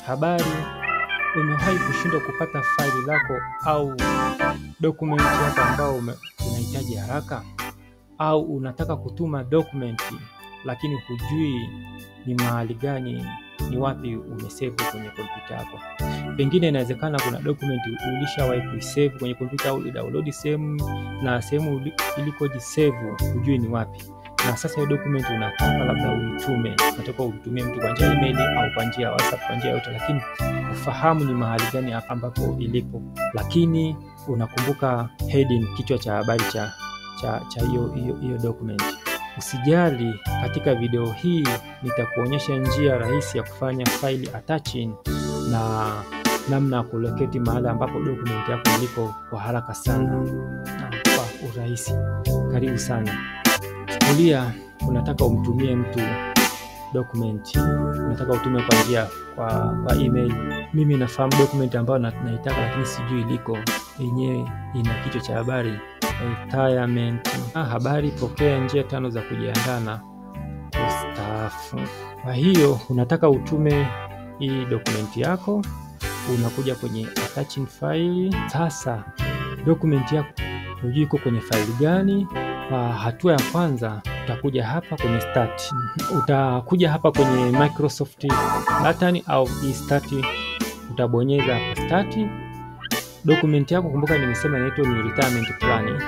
Habari, umewahi kushindwa kupata faili lako au dokumenti yako ambao unahitaji haraka, au unataka kutuma dokumenti lakini hujui ni mahali gani, ni wapi umesave kwenye kompyuta yako. Pengine inawezekana kuna dokumenti ulishawahi kuisave kwenye kompyuta au download sehemu, na sehemu ilikojisave hujui ni wapi. Na sasa hiyo document unataka labda uitume, unataka utumie mtu kwa njia ya email au kwa njia ya WhatsApp, kwa njia yote, lakini ufahamu ni mahali gani ambapo ilipo, lakini unakumbuka heading, kichwa cha habari cha hiyo document. Usijali, katika video hii nitakuonyesha njia rahisi ya kufanya file attaching na namna ya kulocate mahali ambapo document yako ilipo kwa haraka sana na kwa urahisi. Karibu sana. Chukulia unataka umtumie mtu document, unataka utume kwa njia kwa email. Mimi nafahamu document ambayo naitaka, lakini sijui iliko. Yenyewe ina kichwa cha habari retirement. Habari, pokea njia 5 za kujiandaa na kustaafu. Kwa hiyo unataka utume hii document yako, unakuja kwenye attaching file. Sasa document yako hujui iko kwenye file gani. Hatua ya kwanza, utakuja hapa kwenye start. Utakuja hapa kwenye Microsoft Latin au e-start, utabonyeza hapa start. Document yako, kumbuka nimesema inaitwa ni retirement plan.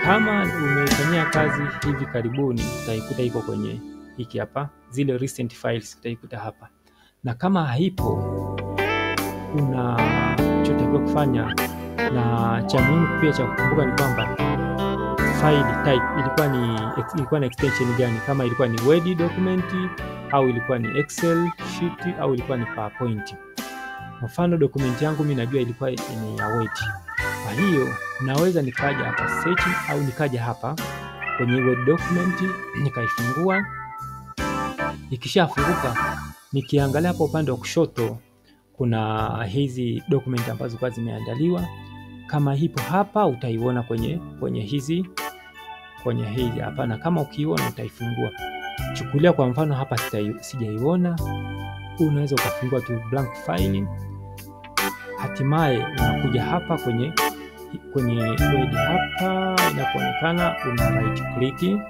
Kama umeifanyia kazi hivi karibuni, utaikuta iko kwenye hiki hapa, zile recent files utaikuta hapa. Na kama haipo, unachotakiwa kufanya, na cha muhimu pia cha kukumbuka, ni kwamba file type ilikuwa na extension gani, kama ilikuwa ni Word document au ilikuwa ni Excel sheet au ilikuwa ni PowerPoint. Mfano document yangu mimi najua ilikuwa ni ya Word. Kwa hiyo naweza nikaja hapa searching au nikaja hapa kwenye Word document nikaifungua. Ikishafunguka, nikiangalia hapo upande wa kushoto kuna hizi document ambazo kwa zimeandaliwa. Kama hipo hapa utaiona kwenye hizi hapa, na kama ukiona utaifungua. Chukulia kwa mfano hapa sijaiona, unaweza ukafungua tu blank file. Hatimaye unakuja hapa kwenye Word hapa inapoonekana, una right click,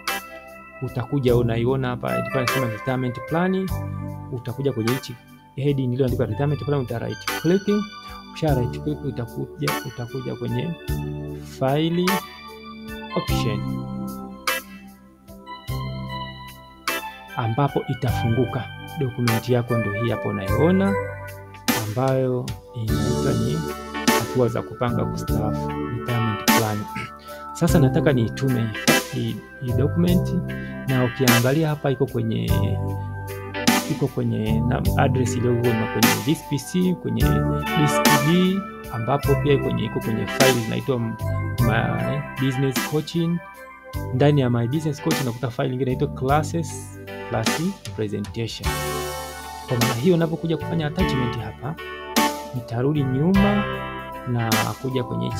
utakuja unaiona hapa ilikuwa inasema retirement plan. Utakuja kwenye hichi heading iliyoandikwa retirement plan, uta right click. Ukisha right click utakuja kwenye file option, ambapo itafunguka dokumenti yako. Ndio hii hapo unaiona, ambayo inaitwa ni hatua za kupanga kustaafu, retirement plan. Sasa nataka niitume hii document, na ukiangalia hapa iko kwenye address iliyo kwenye this PC, kwenye disk D, ambapo pia iko kwenye file inaitwa My Business Coaching. Ndani ya My Business Coaching unakuta file nyingine inaitwa Classes plus Presentation. Kwa maana hiyo, unapokuja kufanya attachment hapa, nitarudi nyuma na kuja kwenye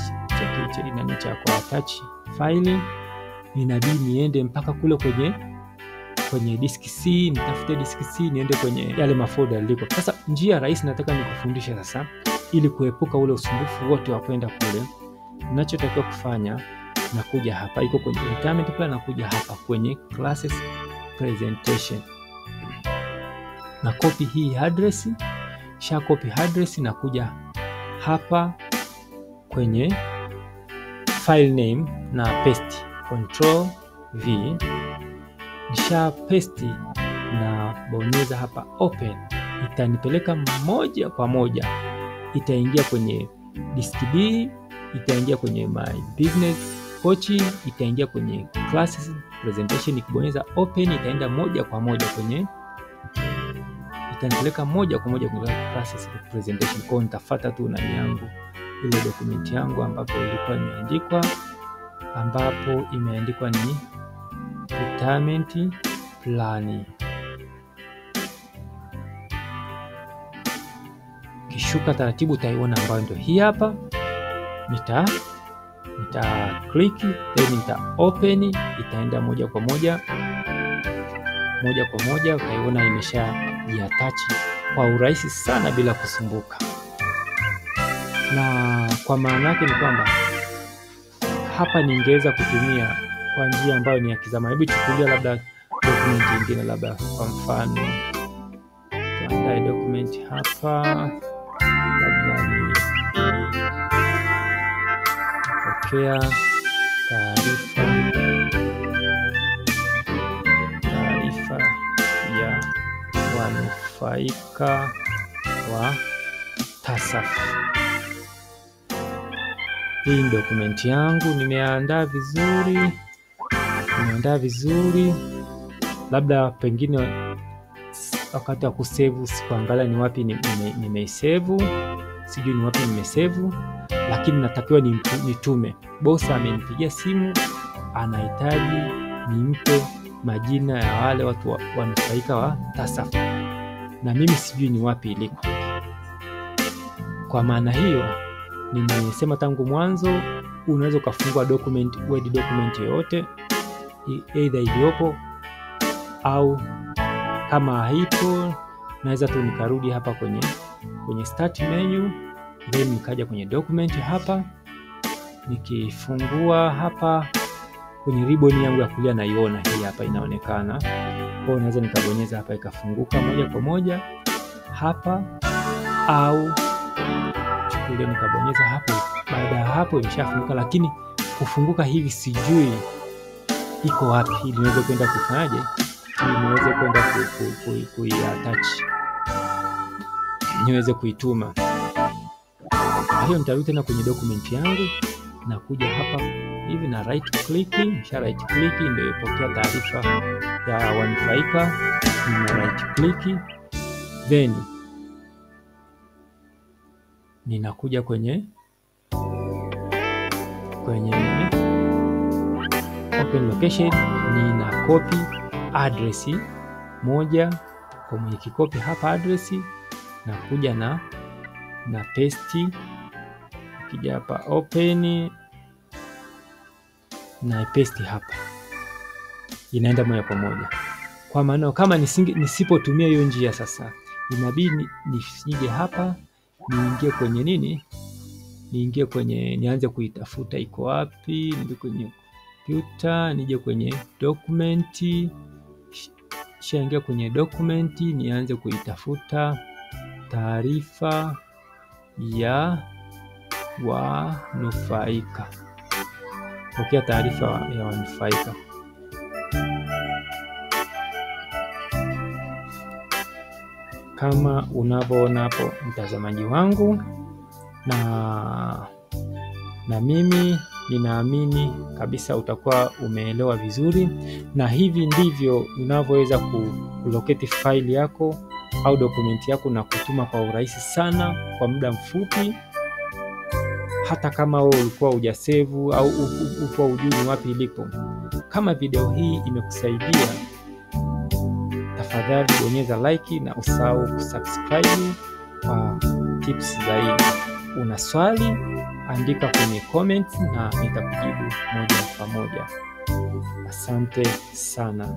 cha kwa attach file. Inabidi niende mpaka kule kwenye disk C, nitafute disk C, niende kwenye yale mafolder yaliko. Sasa njia rahisi nataka nikufundishe sasa, ili kuepuka ule usumbufu wote wa kwenda kule. Ninachotakiwa kufanya, nakuja hapa, iko kwenye retirement plan, nakuja hapa kwenye Classes Presentation, na copy hii address. Copy address, nakuja hapa kwenye file name na paste, Control V. Nisha paste na bonyeza hapa open. Itanipeleka moja kwa moja, itaingia kwenye disk D, itaingia kwenye My Business Coaching, itaingia kwenye Classes Presentation. Nikibonyeza open, itaenda moja kwa moja itanipeleka moja kwa moja kwenye Classes Presentation. Kwa nitafuata tu nani yangu, ile document yangu ambapo ilikuwa imeandikwa ni retirement plan. Kishuka taratibu utaiona, ambayo ndio hii hapa. Nita click, then nita open, itaenda moja kwa moja utaiona imesha jiattach kwa urahisi sana bila kusumbuka. Na kwa maana yake ni kwamba hapa ningeweza kutumia kwa njia ambayo ni ya kizamani. Hebu chukulia labda document nyingine, labda kwa mfano tuandae document hapa, labda ni pokea taarifa ya wanufaika wa TASAF. Hii ni dokumenti yangu nimeandaa vizuri, labda pengine wakati wa kusevu sikuangalia ni wapi nimeisevu, sijui ni wapi nimesevu, lakini natakiwa nitume. Bosi amenipigia simu, anahitaji nimpe majina ya wale watu wanufaika wa TASAF, na mimi sijui ni wapi iliko. Kwa maana hiyo, nimesema tangu mwanzo, unaweza ukafungua Word document yoyote, either iliyopo au kama haipo, naweza tu nikarudi hapa kwenye start menu, then nikaja kwenye document hapa, nikifungua hapa kwenye ribbon yangu ya kulia, naiona hii hapa inaonekana. Kwa hiyo naweza nikabonyeza hapa ikafunguka moja kwa moja hapa, au chukulia nikabonyeza hapo. Baada ya hapo imeshafunguka, lakini kufunguka hivi sijui iko wapi, ili niweze kwenda kufanyaje, ili niweze kwenda kuiattach, niweze kuituma. Kwa hiyo nitarudi tena kwenye document yangu na kuja hapa hivi na right click, ndio ipokea taarifa ya wanufaika, na right click, then ninakuja kwenye open location, nina copy address moja kwa mwenye kikopi hapa address, na kuja na paste, kija hapa open na paste hapa, inaenda moja kwa moja. Kwa maana kama nisipotumia hiyo njia, sasa inabidi nisije hapa, niingie kwenye nianze kuitafuta iko wapi, nije kwenye computer, nije kwenye document, shaingia kwenye document, nianze kuitafuta taarifa ya wanufaika, pokea taarifa ya wanufaika. Kama unavyoona hapo mtazamaji wangu, na mimi ninaamini kabisa utakuwa umeelewa vizuri, na hivi ndivyo unavyoweza kulocate file yako au dokumenti yako na kutuma kwa urahisi sana kwa muda mfupi, hata kama wewe ulikuwa hujasevu au upo hujui wapi ilipo. Kama video hii imekusaidia, tafadhali bonyeza like na usahau kusubscribe kwa tips zaidi. Una swali, andika kwenye comments na nitakujibu moja kwa moja. Asante sana.